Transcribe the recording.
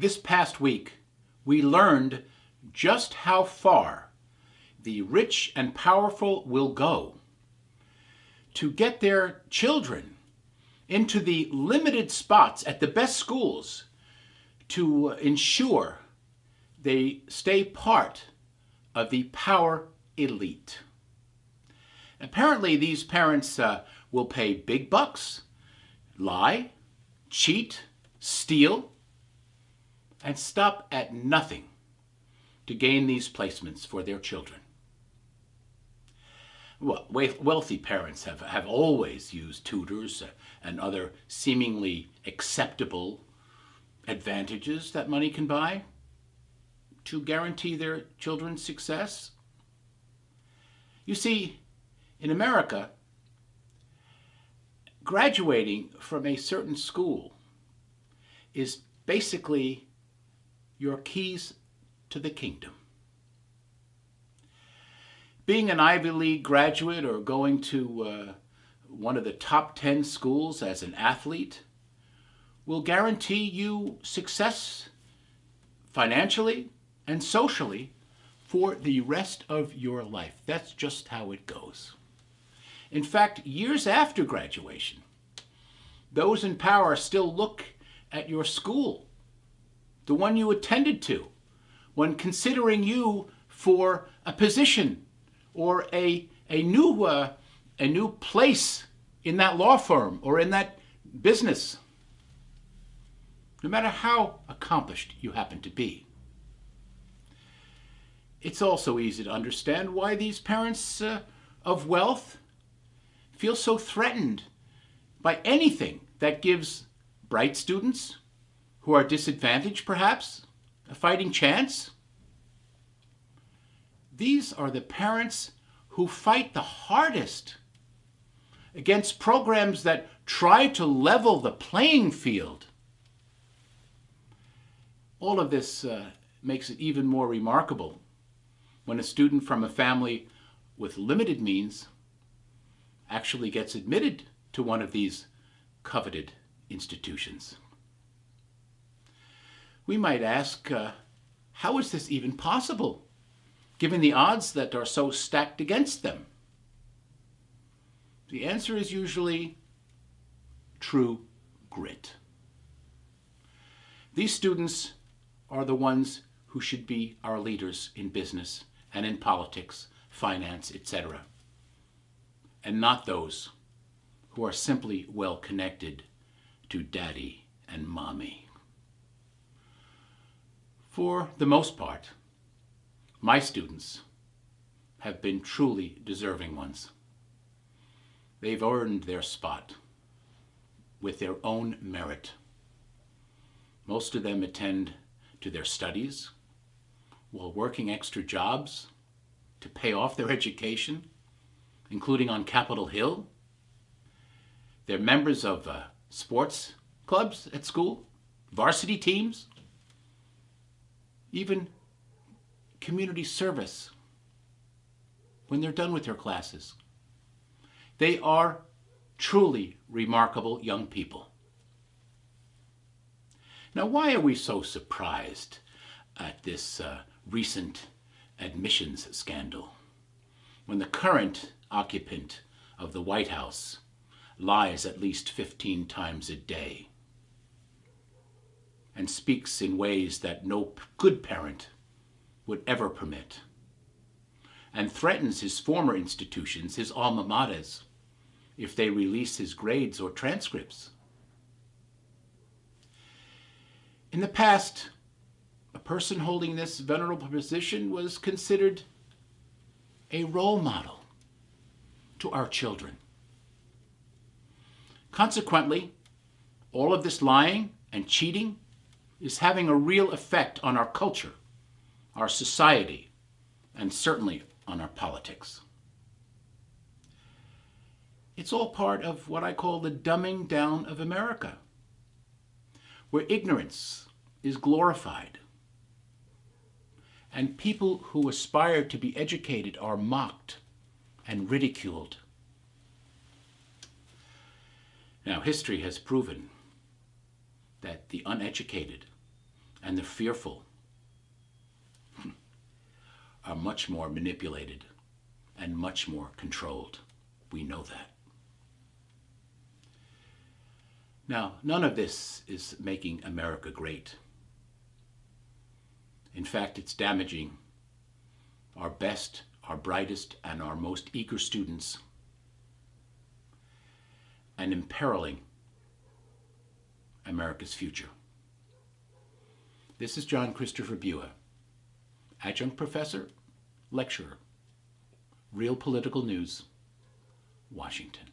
This past week, we learned just how far the rich and powerful will go to get their children into the limited spots at the best schools to ensure they stay part of the power elite. Apparently, these parents will pay big bucks, lie, cheat, steal, and stop at nothing to gain these placements for their children. Well, wealthy parents have always used tutors and other seemingly acceptable advantages that money can buy to guarantee their children's success. You see, in America, graduating from a certain school is basically your keys to the kingdom. Being an Ivy League graduate or going to one of the top 10 schools as an athlete will guarantee you success financially and socially for the rest of your life. That's just how it goes. In fact, years after graduation, those in power still look at your school, the one you attended to, when considering you for a position or a new place in that law firm or in that business, no matter how accomplished you happen to be. It's also easy to understand why these parents of wealth feel so threatened by anything that gives bright students who are disadvantaged, perhaps, a fighting chance. These are the parents who fight the hardest against programs that try to level the playing field. All of this makes it even more remarkable when a student from a family with limited means actually gets admitted to one of these coveted institutions. We might ask, how is this even possible, given the odds that are so stacked against them? The answer is usually true grit. These students are the ones who should be our leaders in business and in politics, finance, etc., and not those who are simply well connected to daddy and mommy. For the most part, my students have been truly deserving ones. They've earned their spot with their own merit. Most of them attend to their studies while working extra jobs to pay off their education, including on Capitol Hill. They're members of sports clubs at school, varsity teams, even community service when they're done with their classes. They are truly remarkable young people. Now, why are we so surprised at this recent admissions scandal when the current occupant of the White House lies at least 15 times a day and speaks in ways that no good parent would ever permit, and threatens his former institutions, his alma maters, if they release his grades or transcripts? In the past, a person holding this venerable position was considered a role model to our children. Consequently, all of this lying and cheating is having a real effect on our culture, our society, and certainly on our politics. It's all part of what I call the dumbing down of America, where ignorance is glorified and people who aspire to be educated are mocked and ridiculed. Now, history has proven that the uneducated and the fearful are much more manipulated and much more controlled. We know that. Now, none of this is making America great. In fact, it's damaging our best, our brightest, and our most eager students, and imperiling America's future. This is John Christopher Buer, adjunct professor, lecturer, Real Political News, Washington.